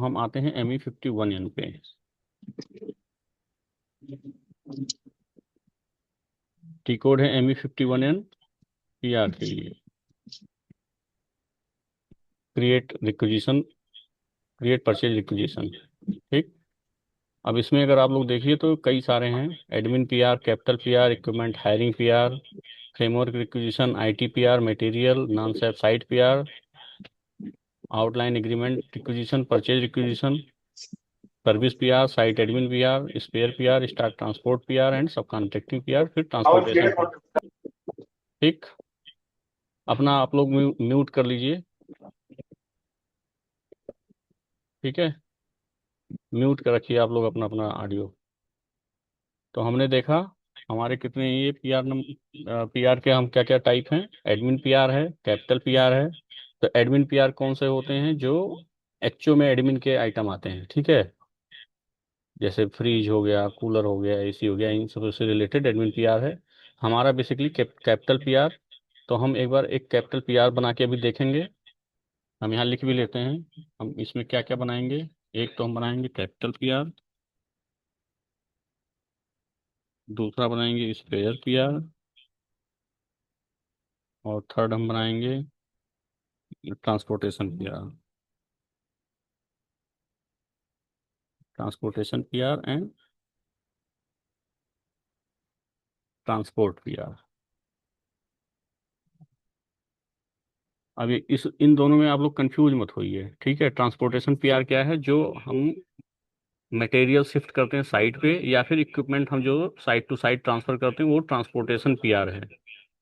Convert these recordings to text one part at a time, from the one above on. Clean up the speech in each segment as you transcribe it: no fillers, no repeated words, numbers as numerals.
हम आते हैं ME51N पे। टी कोड है ME51N PR के लिए। Create requisition, create purchase requisition. ठीक। अब इसमें अगर आप लोग देखिए तो कई सारे हैं। Admin PR, capital PR, equipment hiring PR, framework requisition, IT PR, material non safe site PR, outline agreement requisition, purchase requisition, service PR, site admin PR, spare PR, stock transport PR and subcontracting PR, फिर transportation PR। ठीक। अपना आप लोग mute कर लीजिए। ठीक है, mute कर रखिए आप लोग अपना अपना ऑडियो। तो हमने देखा हमारे कितने ये PR के हम क्या क्या टाइप हैं। एडमिन PR है, कैपिटल PR है। तो एडमिन PR कौन से होते हैं? जो HO में एडमिन के आइटम आते हैं। ठीक है, जैसे फ्रिज हो गया, कूलर हो गया, AC हो गया, इन सब से रिलेटेड एडमिन PR है हमारा। Basically capital PR। तो हम एक बार एक कैपिटल PR बना के अभी देखेंगे। हम यहाँ लिख भी लेते हैं हम इसमें क्या क्या बनाएंगे। एक तो हम बनाएंगे कैपिटल PR, दूसरा बनाएंगे स्पेयर PR, और थर्ड हम बनाएंगे transportation PR। Transportation PR and transport PR। अभी इस इन दोनों में आप लोग कंफ्यूज मत होइए। ठीक है, ट्रांसपोर्टेशन PR क्या है? जो हम मटेरियल शिफ्ट करते हैं साइट पे, या फिर इक्विपमेंट हम जो साइट टू साइट ट्रांसफर करते हैं, वो ट्रांसपोर्टेशन PR है।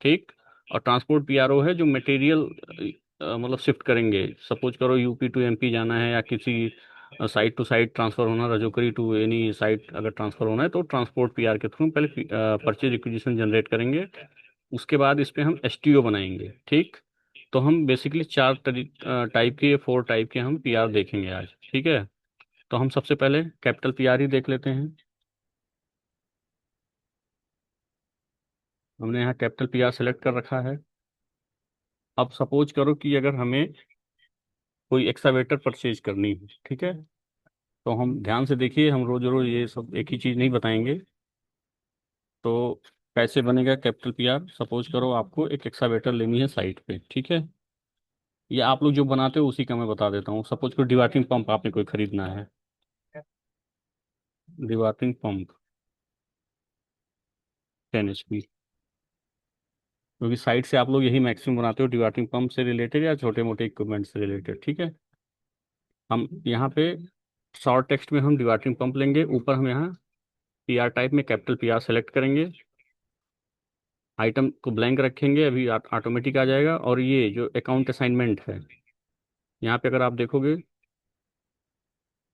ठीक। और ट्रांसपोर्ट PRO है जो मटेरियल मतलब शिफ्ट करेंगे। सपोज करो UP टू MP जाना है, या किसी साइट टू साइट ट्रांसफर होना, रजोकरी टू एनी साइट अगर ट्रांसफर होना है, तो ट्रांसपोर्ट PR के थ्रू पहले परचेज रिक्विजिशन जनरेट करेंगे। उसके बाद इस पे हम STO बनाएंगे। ठीक। तो हम बेसिकली चार टाइप के, 4 टाइप के हम PR देखेंगे आज। ठीक है, तो हम सबसे पहले कैपिटल PR ही देख लेते हैं। हमने यहाँ कैपिटल PR सेलेक्ट कर रखा है। अब सपोज करो कि अगर हमें कोई एक्सावेटर परचेज करनी है। ठीक है, तो हम ध्यान से देखिए, हम रोज रोज ये सब एक ही चीज़ नहीं बताएंगे। तो कैसे बनेगा कैपिटल PR? सपोज करो आपको एक एक्सावेटर लेनी है साइट पे। ठीक है, ये आप लोग जो बनाते हो उसी का मैं बता देता हूँ। सपोज करो डिवाटरिंग पंप आपने कोई खरीदना है। Dewatering pump 10 HP। क्योंकि साइट से आप लोग यही मैक्सिमम बनाते हो, डिवाटरिंग पंप से रिलेटेड या छोटे मोटे इक्विपमेंट से रिलेटेड। ठीक है, हम यहाँ पे शॉर्ट टेक्स्ट में हम डिवाटरिंग पंप लेंगे। ऊपर हम यहाँ PR टाइप में कैपिटल PR सेलेक्ट करेंगे। आइटम को ब्लैंक रखेंगे, अभी ऑटोमेटिक आ जाएगा। और ये जो अकाउंट असाइनमेंट है, यहाँ पे अगर आप देखोगे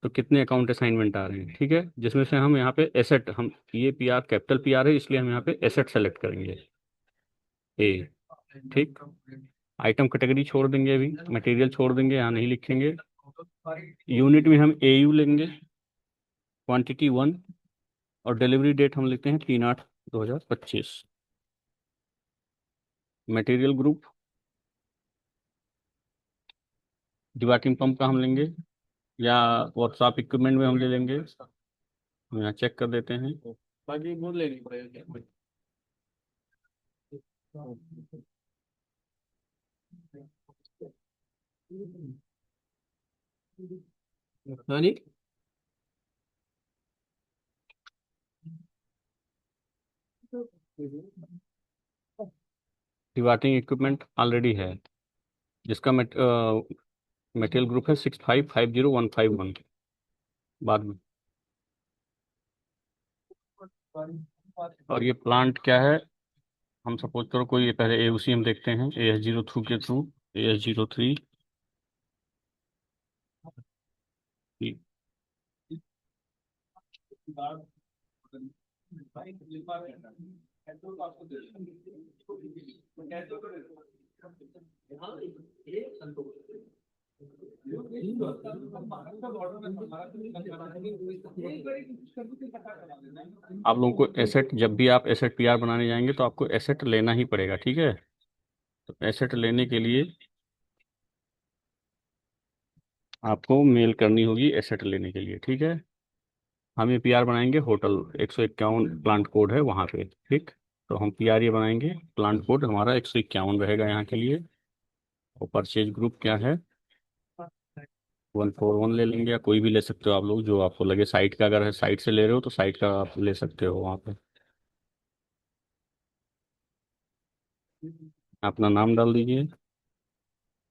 तो कितने अकाउंट असाइनमेंट आ रहे हैं। ठीक है, जिसमें से हम यहाँ पे एसेट, हम ये PR कैपिटल PR है, इसलिए हम यहाँ पे एसेट सेलेक्ट करेंगे A। ठीक। आइटम कैटेगरी छोड़ देंगे, अभी मटेरियल छोड़ देंगे, यहाँ नहीं लिखेंगे। यूनिट में हम AU लेंगे, क्वांटिटी 1, और डिलीवरी डेट हम लिखते हैं 3/8/2025। मटेरियल ग्रुप डिवाटिंग पंप का हम लेंगे, या वर्कशॉप इक्विपमेंट में हम ले लेंगे। हम यहाँ चेक कर देते हैं। बाकी बोल लेनी पड़ेगा क्या? हाँ जी। डिवाटिंग इक्विपमेंट ऑलरेडी है, जिसका मटेरियल ग्रुप है 6550151। बाद में, और ये प्लांट क्या है? हम सपोज करो कोई, ये पहले AUC हम देखते हैं AS02 के थ्रू। AS03। आप लोगों को एसेट, जब भी आप एसेट PR बनाने जाएंगे तो आपको एसेट लेना ही पड़ेगा। ठीक है, तो एसेट लेने के लिए आपको मेल करनी होगी एसेट लेने के लिए, ठीक है। हम ये पीआर बनाएंगे होटल 151 प्लांट कोड है वहाँ पे, ठीक। तो हम पीआर ये बनाएंगे, प्लांट कोड हमारा 151 रहेगा यहाँ के लिए। और परचेज ग्रुप क्या है, 141 ले लेंगे, या कोई भी ले सकते हो आप लोग जो आपको लगे। साइट का अगर है, साइट से ले रहे हो तो साइट का आप ले सकते हो वहाँ पे। अपना नाम डाल दीजिए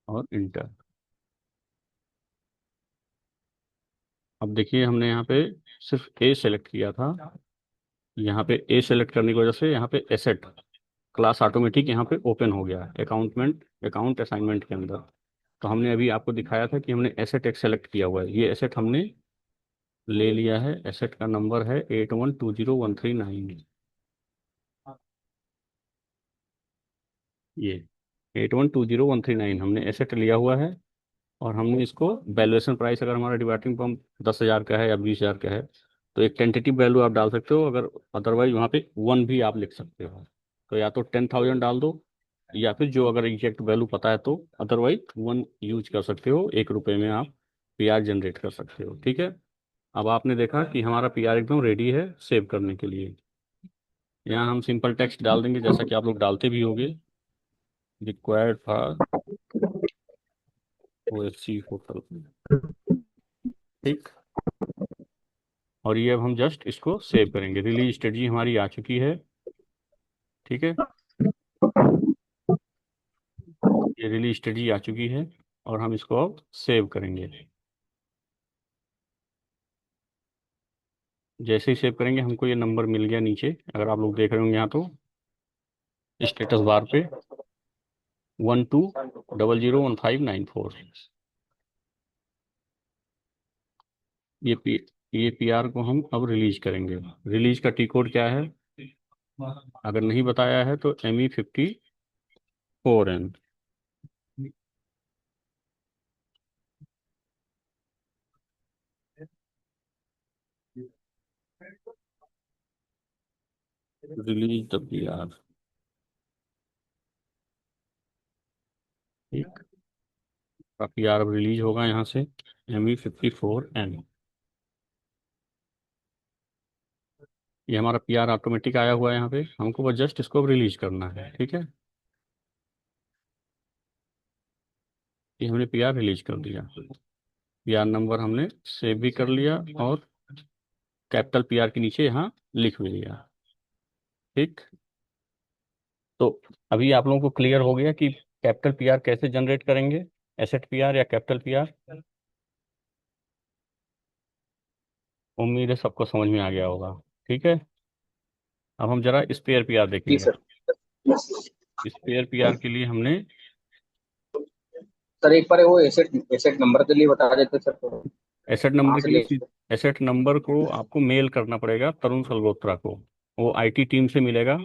और इंटर। अब देखिए हमने यहाँ पे सिर्फ ए सेलेक्ट किया था। यहाँ पे ए सेलेक्ट करने की वजह से यहाँ पे एसेट क्लास ऑटोमेटिक यहाँ पे ओपन हो गया अकाउंटमेंट अकाउंट असाइनमेंट के अंदर। तो हमने अभी आपको दिखाया था कि हमने एसेट एक सेलेक्ट किया हुआ है, ये एसेट हमने ले लिया है। एसेट का नंबर है 812013 ये 812013 हमने एसेट लिया हुआ है। और हमने इसको वैल्यूएशन प्राइस, अगर हमारा डिवाइडिंग पम्प 10,000 का है या 20,000 का है तो एक टेंटेटिव वैल्यू आप डाल सकते हो। अगर अदरवाइज वहाँ पे वन भी आप लिख सकते हो। तो या तो 10,000 डाल दो, या फिर जो अगर एग्जैक्ट वैल्यू पता है तो अदरवाइज वन यूज कर सकते हो। 1 रुपये में आप पीआर जनरेट कर सकते हो, ठीक है। अब आपने देखा कि हमारा पीआर एकदम रेडी है सेव करने के लिए। यहाँ हम सिंपल टेक्स्ट डाल देंगे जैसा कि आप लोग डालते भी होगे, रिक्वायर्ड फॉर ओएससी होटल, ठीक। और ये अब हम जस्ट इसको सेव करेंगे। रिलीज स्ट्रेटजी हमारी आ चुकी है, ठीक है। ये रिलीज स्ट्रेटजी आ चुकी है और हम इसको अब सेव करेंगे। जैसे ही सेव करेंगे हमको ये नंबर मिल गया नीचे, अगर आप लोग देख रहे होंगे यहाँ तो स्टेटस बार पे 12001594। ये पी ये पीआर को हम अब रिलीज करेंगे। रिलीज का टी कोड क्या है, अगर नहीं बताया है तो ME54N। रिलीज द पीआर, ठीक। पीआर अब रिलीज होगा यहाँ से, ME54N। ये हमारा पीआर ऑटोमेटिक आया हुआ है यहाँ पे, हमको बस जस्ट इसको अब रिलीज करना है, ठीक है। ये हमने पीआर रिलीज कर दिया। पीआर नंबर हमने सेव भी कर लिया और कैपिटल पीआर के नीचे यहाँ लिख भी लिया, ठीक। तो अभी आप लोगों को क्लियर हो गया कि कैपिटल पीआर कैसे जनरेट करेंगे, एसेट पीआर या कैपिटल पीआर। उम्मीद है सबको समझ में आ गया होगा, ठीक है। अब हम जरा स्पेयर पीआर जी देखेंगे। सर। स्पेयर पीआर के लिए हमने सर एक बार वो एसेट एसेट नंबर के लिए बता देते सर तो एसेट कहाँ नंबर से के ले। लिए, एसेट नंबर को आपको मेल करना पड़ेगा तरुण सलगोत्रा को। वो आईटी टीम से मिलेगा।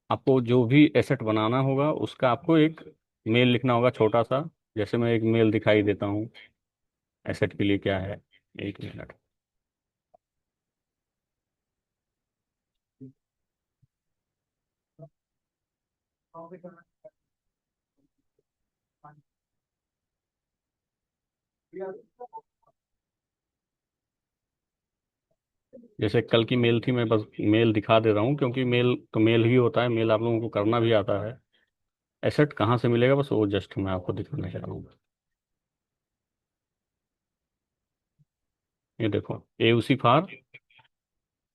आपको जो भी एसेट बनाना होगा उसका आपको एक मेल लिखना होगा छोटा सा। जैसे मैं एक मेल दिखाई देता हूँ एसेट के लिए क्या है, 1 मिनट। जैसे कल की मेल थी, मैं बस मेल दिखा दे रहा हूँ क्योंकि मेल तो मेल ही होता है, मेल आप लोगों को करना भी आता है। एसेट कहाँ से मिलेगा बस वो जस्ट मैं आपको दिखाना चाह रहा हूँ। ये देखो, AUC for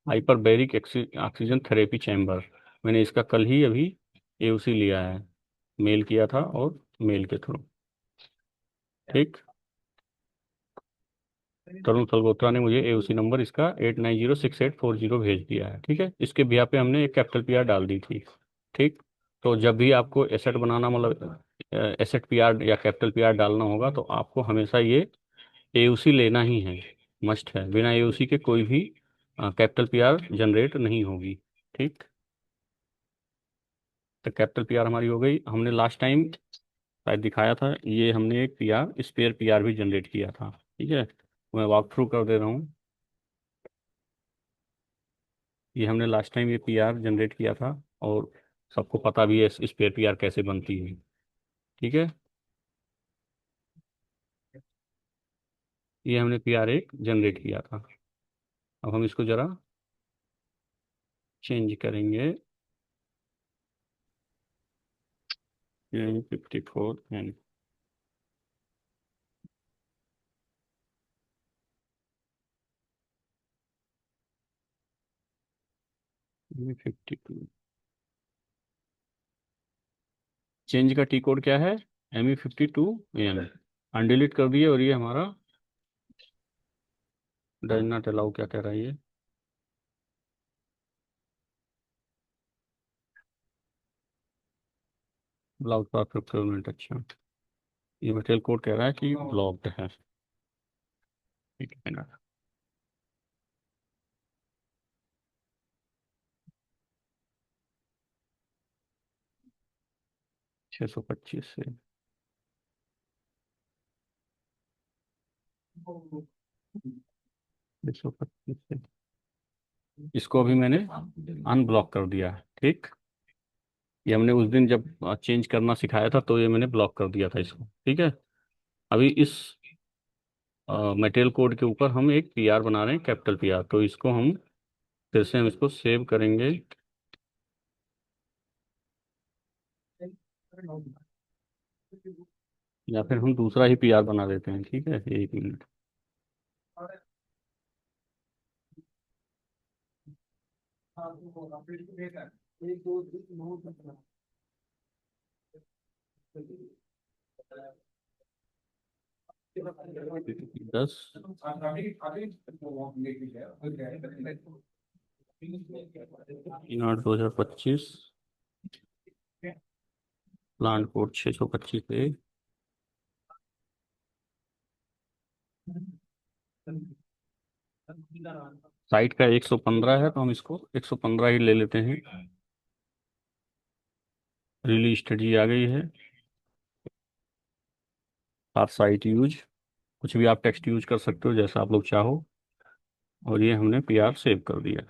hyperbaric oxygen therapy chamber. मैंने इसका कल ही अभी एयूसी लिया है, मेल किया था और मेल के थ्रू, ठीक। तरुण सलगोत्रा ने मुझे एओसी नंबर इसका 890684 भेज दिया है, ठीक है। इसके बिहा पे हमने एक कैपिटल पीआर डाल दी थी, ठीक। तो जब भी आपको एसेट बनाना, मतलब एसेट पीआर या कैपिटल पीआर डालना होगा तो आपको हमेशा ये एओसी लेना ही है, मस्ट है। बिना एओसी के कोई भी कैपिटल पीआर जनरेट नहीं होगी, ठीक। तो कैपिटल पीआर हमारी हो गई। हमने लास्ट टाइम शायद दिखाया था, ये हमने एक पीआर स्पेयर पीआर भी जनरेट किया था, ठीक है। मैं वॉक थ्रू कर दे रहा हूँ। ये हमने लास्ट टाइम ये पीआर जनरेट किया था और सबको पता भी है स्पेयर पीआर कैसे बनती है, ठीक है। ये हमने पीआर एक जनरेट किया था। अब हम इसको जरा चेंज करेंगे। 54 एन। 52। चेंज का टी कोड क्या है? ME52 N. अनडिलीट कर दिए, और ये हमारा डज नॉट अलाउ, क्या कह रहा है ये? Block for procurement. अच्छा, ये मटेरियल कोड कह रहा है कि ब्लॉक्ड है। ठीक है ना? 625 से 625 से इसको अभी मैंने अनब्लॉक कर दिया है। ठीक। ये हमने उस दिन जब चेंज करना सिखाया था, तो ये मैंने ब्लॉक कर दिया था इसको। ठीक है। अभी इस मटेरियल कोड के ऊपर हम एक पीआर बना रहे हैं, कैपिटल पीआर। तो इसको हम फिर से हम इसको सेव करेंगे, या फिर हम दूसरा ही पीआर बना देते हैं। ठीक है, 1 मिनट। दस 8/2025। प्लांट कोड 625 पे। साइट का 115 है, तो हम इसको 115 ही ले लेते हैं। रिलीज स्टडी आ गई है। आप साइट यूज, कुछ भी आप टेक्स्ट यूज कर सकते हो जैसा आप लोग चाहो। और ये हमने पीआर सेव कर दिया।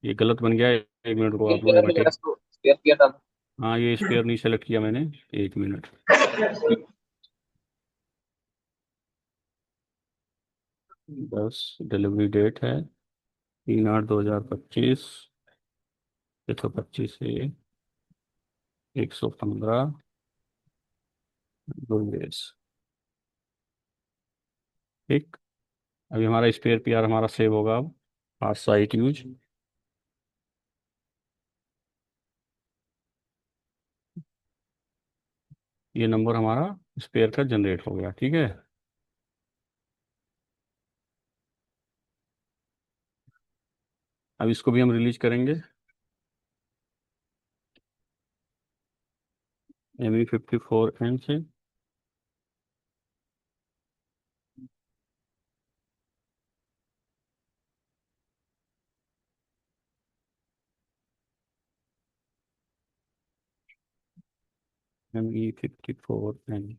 ये गलत बन गया है। 1 मिनट को आप ठीक लोग है, ये अभी मटेरियल। जरा शेयर किया था। हाँ, ये स्पेयर नहीं सेलेक्ट किया मैंने। 1 मिनट। 10 डिलीवरी डेट है 3/8/2025। 125 से 115। दो डेज। ठीक। अभी हमारा स्पेयर पीआर हमारा सेव होगा अब। पास साइट यूज। ये नंबर हमारा स्पेयर का जनरेट हो गया। ठीक है। अब इसको भी हम रिलीज करेंगे ME54 एन से। ME54 N.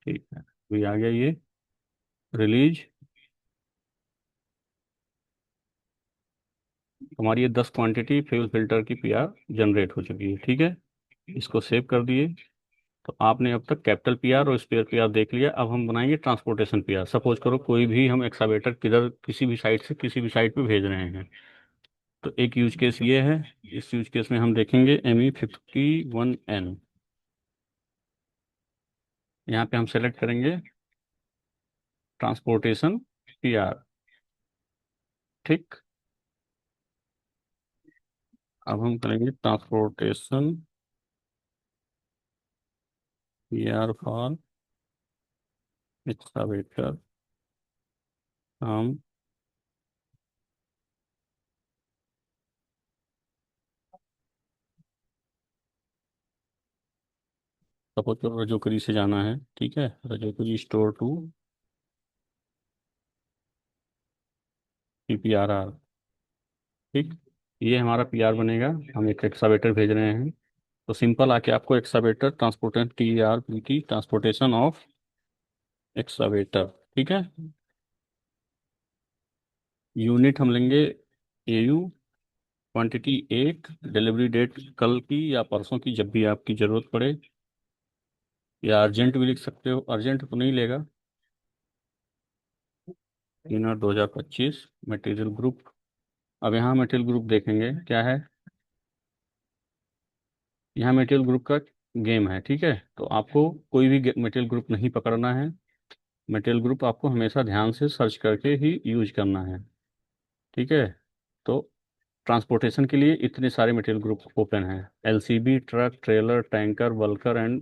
ठीक है, अभी आ गया ये रिलीज। हमारी ये 10 क्वांटिटी फ्यूल फिल्टर की पीआर जनरेट हो चुकी है। ठीक है। इसको सेव कर दिए। तो आपने अब तक कैपिटल पीआर और स्पेयर पीआर देख लिया। अब हम बनाएंगे ट्रांसपोर्टेशन पीआर। सपोज करो कोई भी हम एक्सावेटर किधर किसी भी साइट से किसी भी साइट पे भेज रहे हैं। तो एक यूज केस ये है। इस यूज केस में हम देखेंगे ME51 एन। यहाँ पे हम सेलेक्ट करेंगे ट्रांसपोर्टेशन पीआर। ठीक। अब हम करेंगे ट्रांसपोर्टेशन पीआर फॉर एक्सावेटर। हम सपोज करो रजोकरी से जाना है। ठीक है, रजोकरी स्टोर टू PPRR। ठीक। ये हमारा पीआर बनेगा। हम एक एक्सावेटर भेज रहे हैं। तो सिंपल आके आपको excavator transportation TRPT transportation of excavator. ठीक है। यूनिट हम लेंगे AU। क्वांटिटी एक। डिलीवरी डेट कल की या परसों की, जब भी आपकी ज़रूरत पड़े। या अर्जेंट भी लिख सकते हो, अर्जेंट तो नहीं लेगा। 3/8/2025 मटेरियल ग्रुप। अब यहाँ मटेरियल ग्रुप देखेंगे क्या है। यहाँ मटेरियल ग्रुप का गेम है, ठीक है। तो आपको कोई भी मटेरियल ग्रुप नहीं पकड़ना है। मटेरियल ग्रुप आपको हमेशा ध्यान से सर्च करके ही यूज करना है, ठीक है। तो ट्रांसपोर्टेशन के लिए इतने सारे मटेरियल ग्रुप ओपन हैं: LCB, truck, trailer, tanker, bulker and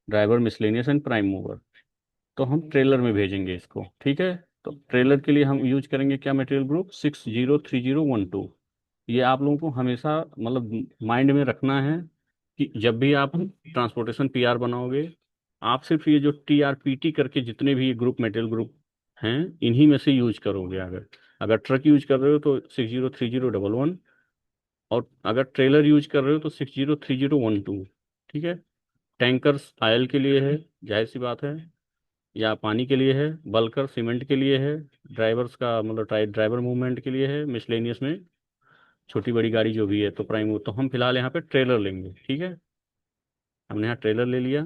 driver, miscellaneous and prime mover. तो हम ट्रेलर में भेजेंगे इसको, ठीक है। तो ट्रेलर के लिए हम यूज करेंगे क्या, मटेरियल ग्रुप 603012। ये आप लोगों को हमेशा मतलब माइंड में रखना है कि जब भी आप ट्रांसपोर्टेशन पीआर बनाओगे, आप सिर्फ ये जो टीआरपीटी करके जितने भी ग्रुप मटेरियल ग्रुप हैं, इन्हीं में से यूज करोगे। अगर अगर ट्रक यूज कर रहे हो तो 603011, और अगर ट्रेलर यूज कर रहे हो तो 603012, ठीक है। टैंकर्स आयल के लिए है, जाहिर सी बात है, या पानी के लिए है। बल्कर सीमेंट के लिए है। ड्राइवर्स का मतलब ड्राइवर मूवमेंट के लिए है। मिसलेनियस में छोटी बड़ी गाड़ी जो भी है तो प्राइम। तो हम फिलहाल यहाँ पे ट्रेलर लेंगे, ठीक है। हमने यहाँ ट्रेलर ले लिया।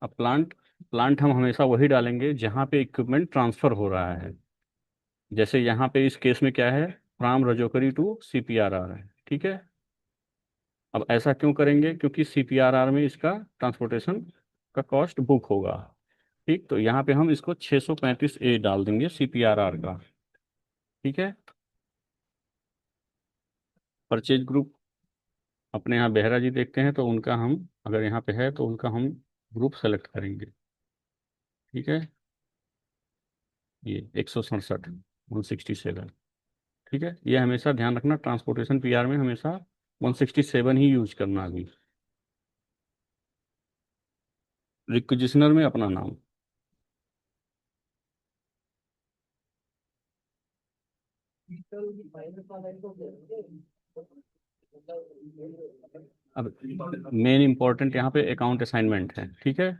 अब प्लांट, प्लांट हम हमेशा वही डालेंगे जहाँ पे इक्विपमेंट ट्रांसफर हो रहा है। जैसे यहाँ पे इस केस में क्या है, फ्राम रजोकरी टू सीपीआरआर है, ठीक है। अब ऐसा क्यों करेंगे, क्योंकि सीपीआरआर में इसका ट्रांसपोर्टेशन का कॉस्ट बुक होगा, ठीक। तो यहाँ पे हम इसको 635 ए डाल देंगे सीपीआरआर का, ठीक है। परचेज ग्रुप अपने यहाँ बेहरा जी देखते हैं, तो उनका हम, अगर यहाँ पे है तो उनका हम ग्रुप सेलेक्ट करेंगे, ठीक है। ये 167 ठीक है। ये हमेशा ध्यान रखना, ट्रांसपोर्टेशन पीआर में हमेशा 167 ही यूज करना अभी। रिक्वेजिशनर में अपना नाम। अब मेन इंपॉर्टेंट यहाँ पे अकाउंट असाइनमेंट है, ठीक है।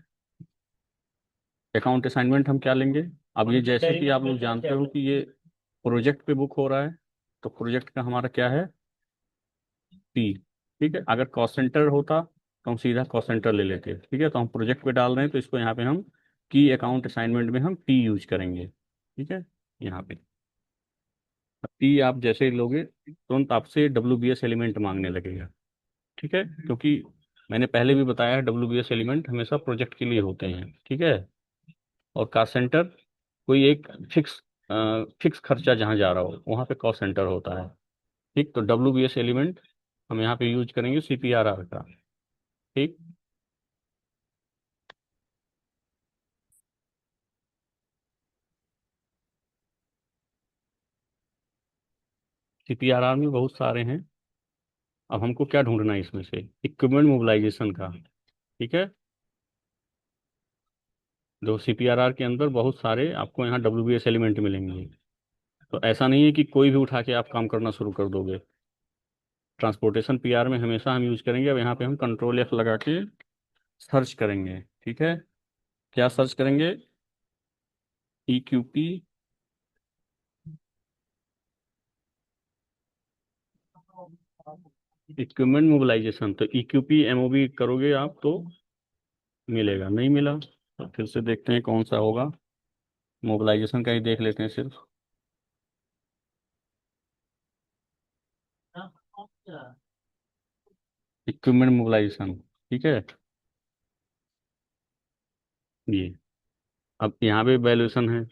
अकाउंट असाइनमेंट हम क्या लेंगे। अब ये जैसे कि आप लोग जानते हो कि ये प्रोजेक्ट पे बुक हो रहा है, तो प्रोजेक्ट का हमारा क्या है, पी, ठीक है। अगर कॉस्ट सेंटर होता तो हम सीधा कॉस्ट सेंटर ले लेते, ठीक है। तो हम प्रोजेक्ट पे डाल रहे हैं तो इसको यहाँ पे हम की अकाउंट असाइनमेंट में हम पी यूज करेंगे, ठीक है। यहाँ पे पी आप जैसे ही लोगे तुरंत आपसे डब्ल्यू एलिमेंट मांगने लगेगा, ठीक है। क्योंकि मैंने पहले भी बताया है डब्ल्यू एलिमेंट हमेशा प्रोजेक्ट के लिए होते हैं, ठीक है। और कॉस्ट सेंटर कोई एक फिक्स फिक्स खर्चा जहाँ जा रहा हो वहाँ पे कॉस्ट सेंटर होता है, ठीक। तो डब्ल्यू एलिमेंट हम यहाँ पे यूज करेंगे सीपीआरआर का, ठीक। सीपीआरआर में बहुत सारे हैं। अब हमको क्या ढूंढना है इसमें से, इक्विपमेंट मोबिलाइजेशन का, ठीक है। जो सीपीआरआर के अंदर बहुत सारे आपको यहाँ डब्ल्यू एलिमेंट मिलेंगे। तो ऐसा नहीं है कि कोई भी उठा के आप काम करना शुरू कर दोगे। ट्रांसपोर्टेशन पीआर में हमेशा हम यूज करेंगे। अब यहाँ पे हम कंट्रोल एफ लगा के सर्च करेंगे, ठीक है। क्या सर्च करेंगे, E Q P equipment mobilisation. तो ई क्यू पी एमओबी करोगे आप तो मिलेगा, नहीं मिला तो फिर से देखते हैं कौन सा होगा। मोबिलाइजेशन का ही देख लेते हैं सिर्फ। इक्विपमेंट मोबिलाइजेशन, ठीक है। ये अब यहाँ पे वैल्यूएशन है,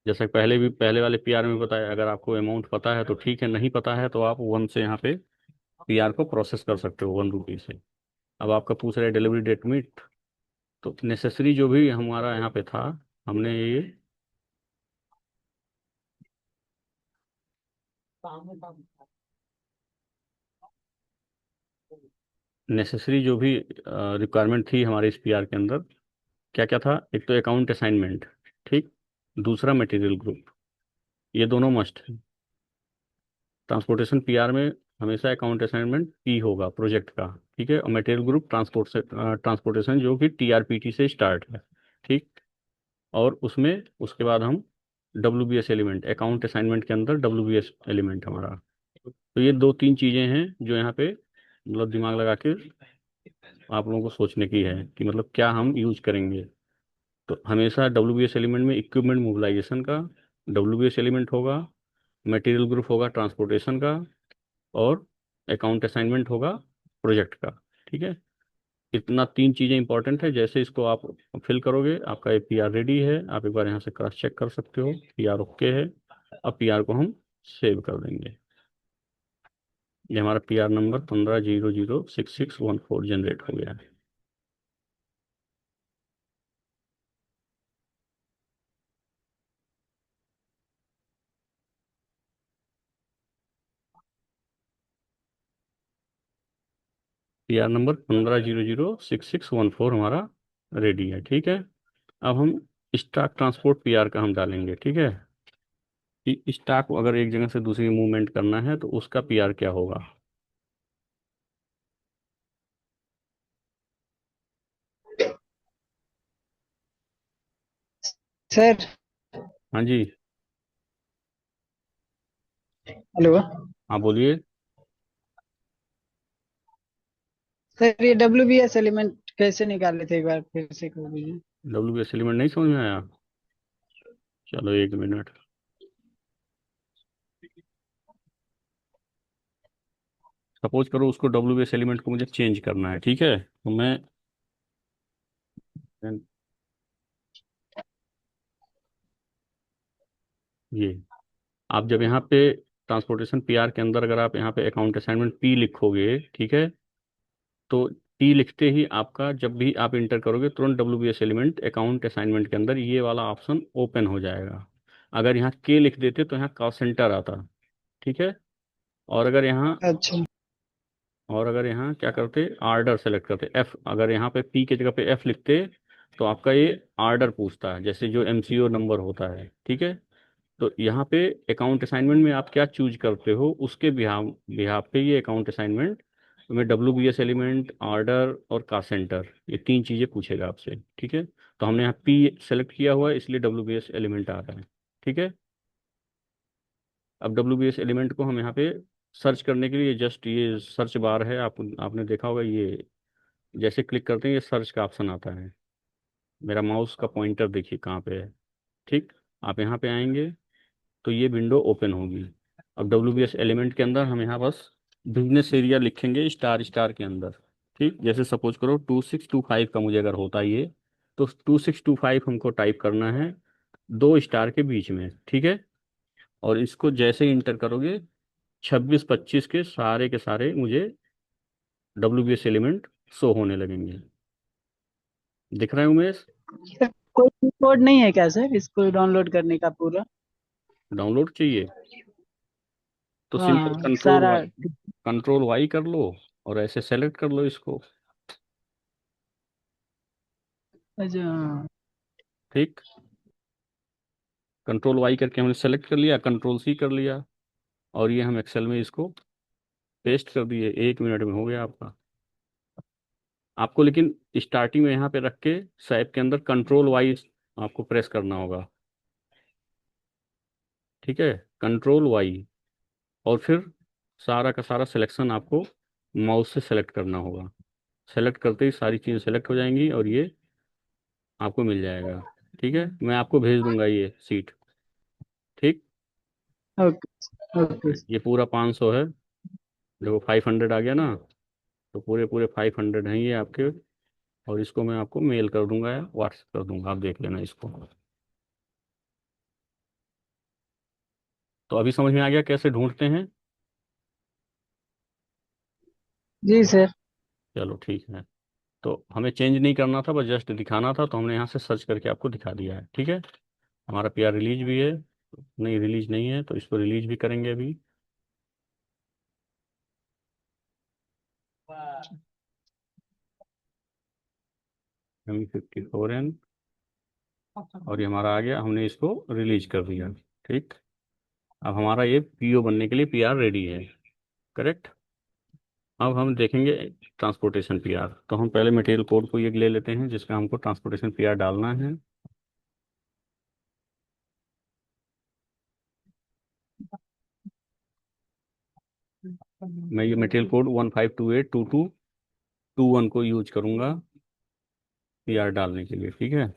जैसे पहले भी पहले वाले पीआर में बताया। अगर आपको अमाउंट पता है तो ठीक है, नहीं पता है तो आप 1 से यहाँ पे पीआर को प्रोसेस कर सकते हो, 1 रुपी से। अब आपका पूछ रहे डिलीवरी डेट मीट, तो नेसेसरी जो भी हमारा यहाँ पे था, हमने ये नेसेसरी जो भी रिक्वायरमेंट थी हमारे इस पीआर के अंदर, क्या क्या था। एक तो अकाउंट असाइनमेंट, ठीक। दूसरा मटेरियल ग्रुप, ये दोनों मस्ट है। ट्रांसपोर्टेशन पीआर में हमेशा अकाउंट असाइनमेंट पी होगा प्रोजेक्ट का, ठीक है। और मटेरियल ग्रुप ट्रांसपोर्ट से ट्रांसपोर्टेशन जो कि टीआरपीटी से स्टार्ट है, ठीक। और उसमें उसके बाद हम डब्ल्यू एलिमेंट, अकाउंट असाइनमेंट के अंदर डब्ल्यू एलिमेंट हमारा। तो ये 2-3 चीज़ें हैं जो यहाँ पे मतलब दिमाग लगा के आप लोगों को सोचने की है कि मतलब क्या हम यूज करेंगे। तो हमेशा डब्ल्यूबीएस एलिमेंट में इक्विपमेंट मोबिलाइजेशन का डब्ल्यूबीएस एलिमेंट होगा, मटेरियल ग्रुप होगा ट्रांसपोर्टेशन का, और अकाउंट असाइनमेंट होगा प्रोजेक्ट का। ठीक है, इतना तीन चीज़ें इंपॉर्टेंट है। जैसे इसको आप फिल करोगे आपका ये पीआर रेडी है। आप एक बार यहाँ से क्रॉस चेक कर सकते हो, पीआर ओके है। अब पीआर को हम सेव कर देंगे। ये हमारा पीआर नंबर 15006614 जनरेट हो गया है। पीआर नंबर 15006614 हमारा रेडी है। ठीक है, अब हम स्टॉक ट्रांसपोर्ट पीआर का हम डालेंगे। ठीक है, कि स्टॉक को अगर एक जगह से दूसरी मूवमेंट करना है तो उसका पीआर क्या होगा। सर। हाँ जी। हेलो। हाँ बोलिए। सर ये WBS एलिमेंट कैसे निकाले थे, एक बार फिर से कर दीजिए। डब्ल्यू एलिमेंट नहीं समझ में आया? चलो एक मिनट। सपोज करो उसको डब्ल्यू एलिमेंट को मुझे चेंज करना है। ठीक है, तो मैं ये आप जब यहाँ पे ट्रांसपोर्टेशन पीआर के अंदर अगर आप यहाँ पे अकाउंट असाइनमेंट पी लिखोगे, ठीक है, तो टी लिखते ही आपका जब भी आप इंटर करोगे तुरंत डब्ल्यूबीएस एलिमेंट अकाउंट असाइनमेंट के अंदर ये वाला ऑप्शन ओपन हो जाएगा। अगर यहाँ के लिख देते तो यहाँ कॉस्ट सेंटर आता। ठीक है, और अगर यहाँ अच्छा। क्या करते, आर्डर सेलेक्ट करते एफ, अगर यहाँ पे पी की जगह पे एफ लिखते तो आपका ये आर्डर पूछता है, जैसे जो एमसीओ नंबर होता है। ठीक है, तो यहाँ पे अकाउंट असाइनमेंट में आप क्या चूज करते हो उसके बिहाफ बिहाफ पे ये अकाउंट असाइनमेंट में W B S element, order और का सेंटर, ये तीन चीज़ें पूछेगा आपसे। ठीक है, तो हमने यहाँ पी सेलेक्ट किया हुआ है इसलिए डब्ल्यू बी एस एलिमेंट आ रहा है। ठीक है, अब डब्ल्यू बी एस एलिमेंट को हम यहाँ पे सर्च करने के लिए जस्ट ये सर्च बार है, आपने देखा होगा ये, जैसे क्लिक करते हैं ये सर्च का ऑप्शन आता है। मेरा माउस का पॉइंटर देखिए कहाँ पे है। ठीक, आप यहाँ पे आएंगे तो ये विंडो ओपन होगी। अब डब्ल्यू बी एस एलिमेंट के अंदर हम यहाँ बस बिजनेस एरिया लिखेंगे स्टार स्टार के अंदर। ठीक, जैसे सपोज करो 2625 का मुझे अगर होता ये, तो 2625 हमको टाइप करना है दो स्टार के बीच में। ठीक है, और इसको जैसे ही इंटर करोगे 2625 के सारे मुझे W B S element show होने लगेंगे। दिख रहा है उमेश? सर कोई कोड नहीं है क्या सर इसको डाउनलोड करने का पूरा? डाउनलोड चाहिए तो सिंपल हाँ सारा। कंट्रोल वाई कर लो और ऐसे सेलेक्ट कर लो इसको। अच्छा। ठीक, कंट्रोल वाई करके हमने सेलेक्ट कर लिया, कंट्रोल सी कर लिया, और ये हम एक्सेल में इसको पेस्ट कर दिए। एक मिनट में हो गया आपका। आपको लेकिन स्टार्टिंग में यहाँ पे रख के सैप के अंदर कंट्रोल वाई आपको प्रेस करना होगा। ठीक है, कंट्रोल वाई, और फिर सारा का सारा सिलेक्शन आपको माउस से सेलेक्ट करना होगा। सेलेक्ट करते ही सारी चीज़ें सेलेक्ट हो जाएंगी और ये आपको मिल जाएगा। ठीक है, मैं आपको भेज दूंगा ये सीट। ठीक, ओके ओके। ये पूरा 500 है। देखो 500 आ गया ना, तो पूरे पूरे 500 हैं ये आपके। और इसको मैं आपको मेल कर दूंगा या व्हाट्सएप कर दूंगा, आप देख लेना इसको। तो अभी समझ में आ गया कैसे ढूंढते हैं? जी सर। चलो ठीक है, तो हमें चेंज नहीं करना था, बस जस्ट दिखाना था, तो हमने यहाँ से सर्च करके आपको दिखा दिया है। ठीक है, हमारा पीआर रिलीज भी है। नहीं, रिलीज नहीं है तो इसको रिलीज भी करेंगे अभी। M54N, और ये हमारा आ गया, हमने इसको रिलीज कर दिया। ठीक, अब हमारा ये पीओ बनने के लिए पीआर रेडी है। करेक्ट, अब हम देखेंगे ट्रांसपोर्टेशन पीआर। तो हम पहले मटेरियल कोड को ये ले लेते हैं जिसका हमको ट्रांसपोर्टेशन पीआर डालना है। मैं ये मटेरियल कोड 152822 21 को यूज करूंगा पीआर डालने के लिए, ठीक है।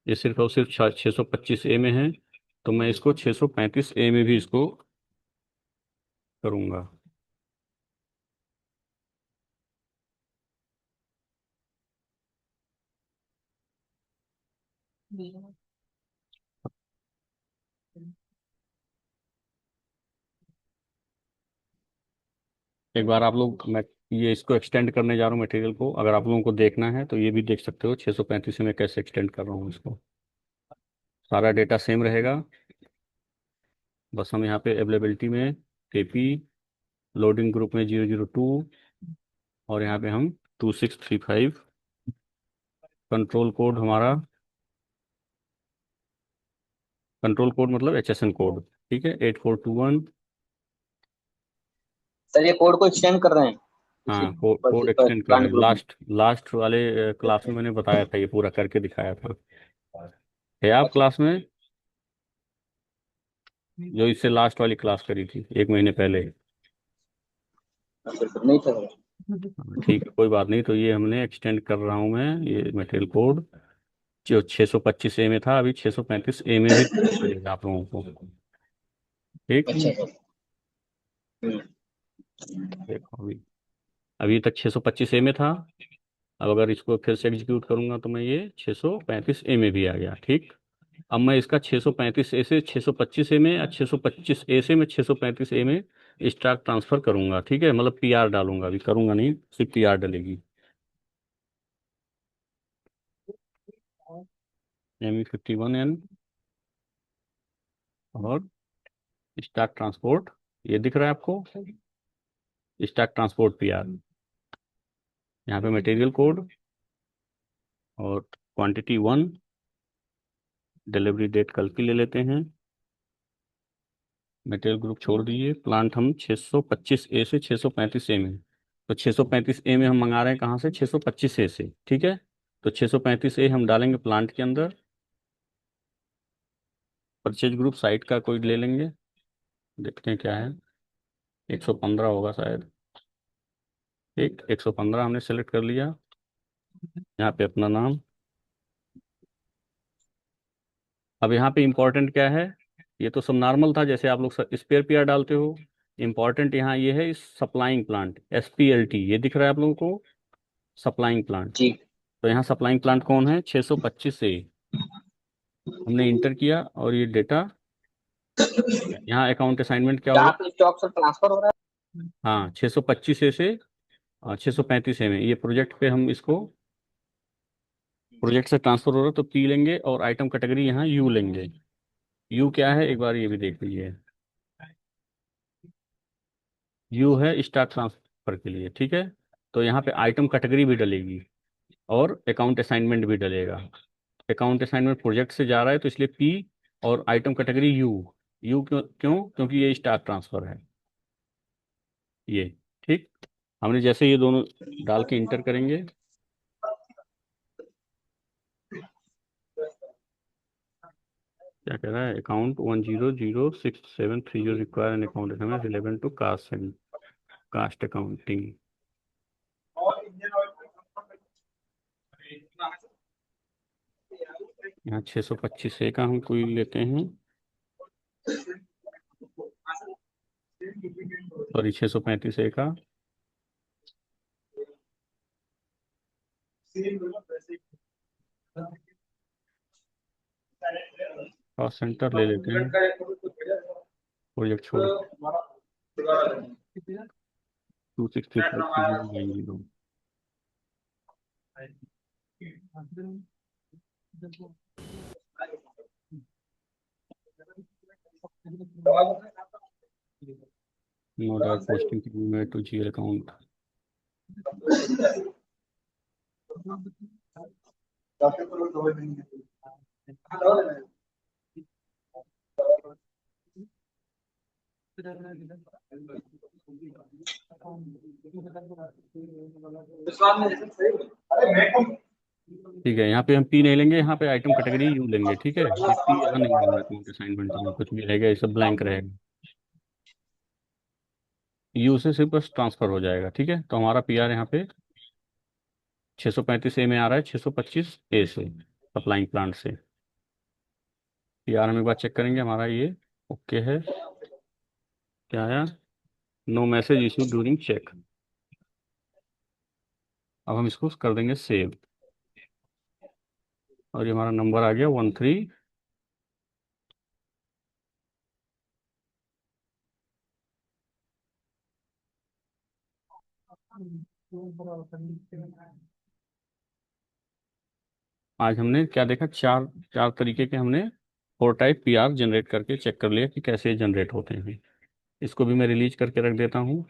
ये सिर्फ और सिर्फ 625A में है, तो मैं इसको 635A में भी इसको करूंगा। एक बार आप लोग, मैं ये इसको एक्सटेंड करने जा रहा हूँ मटेरियल को, अगर आप लोगों को देखना है तो ये भी देख सकते हो 635 में कैसे एक्सटेंड कर रहा हूँ इसको। सारा डेटा सेम रहेगा, बस हम यहाँ पे अवेलेबिलिटी में केपी, लोडिंग ग्रुप में 002, और यहाँ पे हम 2635, कंट्रोल कोड हमारा, कंट्रोल कोड मतलब HSN कोड, ठीक है, 8421। सर ये कोड को एक्सटेंड कर रहे हैं इसी हाँ, कोड एक्सटेंड कर रहे प्लांट हैं। ग्रुप में। लास्ट लास्ट वाले क्लास में मैंने बताया था, ये पूरा करके दिखाया था। है आप अच्छा क्लास में, जो इससे लास्ट वाली क्लास करी थी 1 महीने पहले? अच्छा सर, नहीं था सर। हाँ, ठीक है, कोई बात नहीं। तो ये हमने एक्सटेंड कर रहा हूँ मैं, ये मटेरियल कोड जो 625A में था, अभी 635A में भी मिलेगा आप लोगों को, ठीक। अच्छा सर। देखो अभी, अभी तक 625A में था, अब अगर इसको फिर से एग्जीक्यूट करूंगा तो मैं ये 635A में भी आ गया, ठीक। अब मैं इसका 635A से 625A में, या 625A से मैं 635A में स्टॉक ट्रांसफर करूंगा, ठीक है, मतलब पीआर डालूंगा, अभी करूंगा नहीं, सिर्फ पीआर डलेगी। ME51N और स्टॉक ट्रांसपोर्ट, ये दिख रहा है आपको, स्टॉक ट्रांसपोर्ट पीआर। यहाँ पे मटेरियल कोड और क्वांटिटी 1, डिलीवरी डेट कल की ले लेते हैं। मटेरियल ग्रुप छोड़ दीजिए, प्लांट हम 625A से 635A में, तो 635A में हम मंगा रहे हैं कहाँ से, 625A से, ठीक है। तो 635A हम डालेंगे प्लांट के अंदर, परचेज ग्रुप साइट का कोई ले लेंगे, देखते हैं क्या है, 115 होगा शायद, ठीक, 115 हमने सेलेक्ट कर लिया। यहाँ पे अपना नाम। अब यहाँ पे इम्पोर्टेंट क्या है, ये तो सब नॉर्मल था जैसे आप लोग स्पेयर पीआर डालते हो। इम्पोर्टेंट यहाँ ये है, सप्लाइंग प्लांट, SPLT, ये दिख रहा है आप लोगों को, सप्लाइंग प्लांट। जी। तो यहाँ सप्लाइंग प्लांट कौन है, 625A, हमने इंटर किया और ये डेटा, यहाँ अकाउंट असाइनमेंट क्या होगा। जहाँ पे स्टॉक सर ट्रांसफर हो रहा हाँ, 625A से 635A में, ये प्रोजेक्ट पे हम इसको, प्रोजेक्ट से ट्रांसफर हो रहा है तो P लेंगे, और आइटम कैटेगरी यहाँ U लेंगे। U क्या है, एक बार ये भी देख लीजिए, U है स्टॉक ट्रांसफर के लिए, ठीक है। तो यहाँ पे आइटम कैटेगरी भी डलेगी और अकाउंट असाइनमेंट भी डलेगा। अकाउंट असाइनमेंट प्रोजेक्ट से जा रहा है तो इसलिए P, और आइटम कैटेगरी U। U क्यों क्यों, क्योंकि ये स्टॉक ट्रांसफर है ये, ठीक। हमने जैसे ये दोनों डाल के इंटर करेंगे, क्या कह रहा है, account 100673 require an account relevant to cost and cost accounting. यहाँ 625A का हम कोई लेते हैं, सॉरी 635A का, कॉस्ट सेंटर ले लेते हैं, प्रोजेक्ट छोड़ के, 26343090। No doubt posting made to GL account. है। ठीक है, यहाँ पे हम पी नहीं लेंगे, यहाँ पे आइटम कैटेगरी यू लेंगे। ठीक है, ये पी यहाँ नहीं होगा, तुम्हारे असाइनमेंट में कुछ भी रहेगा, ये सब ब्लैंक रहेगा। यू से सिर्फ बस ट्रांसफर हो जाएगा। ठीक है, तो हमारा पी आर यहाँ पे 635 ए में आ रहा है, 625 ए से, सप्लाइंग प्लांट से। पी आर हम एक बार चेक करेंगे, हमारा ये ओके है। क्या आया? No message issue during check. अब हम इसको कर देंगे सेव, और ये हमारा नंबर आ गया 13। आज हमने क्या देखा, चार चार तरीके के हमने 4 टाइप पी आर जनरेट करके चेक कर लिया कि कैसे जनरेट होते हैं। इसको भी मैं रिलीज करके रख देता हूँ।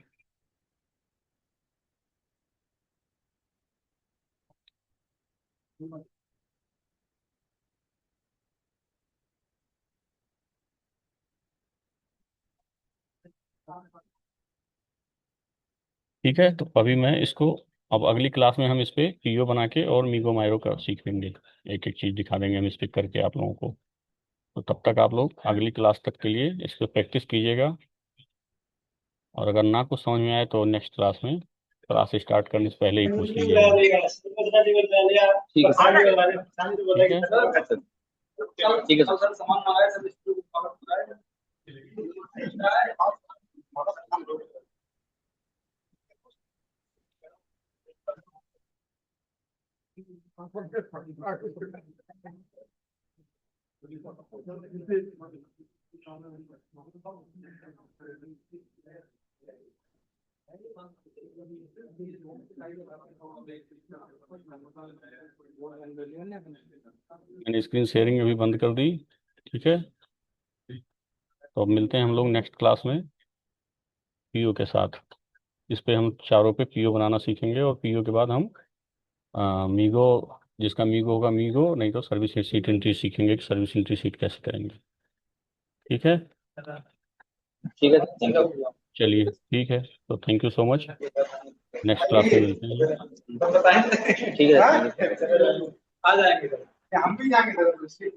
ठीक है, तो अभी मैं इसको, अब अगली क्लास में हम इस पे पीओ बना के और मीगो मायरो का सीखेंगे। एक एक चीज़ दिखा देंगे हम इस पे करके आप लोगों को। तो तब तक आप लोग अगली क्लास तक के लिए इस पे प्रैक्टिस कीजिएगा, और अगर ना कुछ समझ में आए तो नेक्स्ट क्लास में, क्लास स्टार्ट करने से पहले ही पूछ लीजिएगा। ठीक है ठीक है। सर। ठीक है सर। मैंने स्क्रीन शेयरिंग अभी बंद कर दी। ठीक है, तो अब मिलते हैं हम लोग नेक्स्ट क्लास में पीओ के साथ। इस पे हम चारों पे पीओ बनाना सीखेंगे, और पीओ के बाद हम मीगो, जिसका मीगो होगा मीगो, नहीं तो सर्विस सीट एंट्री सीखेंगे कि सर्विस एंट्री सीट कैसे करेंगे। ठीक है, ठीक है सर, थैंक यू। चलिए ठीक है, तो thank you so much. Next class में मिलते हैं। ठीक है, थैंक यू। आ जाएंगे सर। हम भी जाएंगे सर।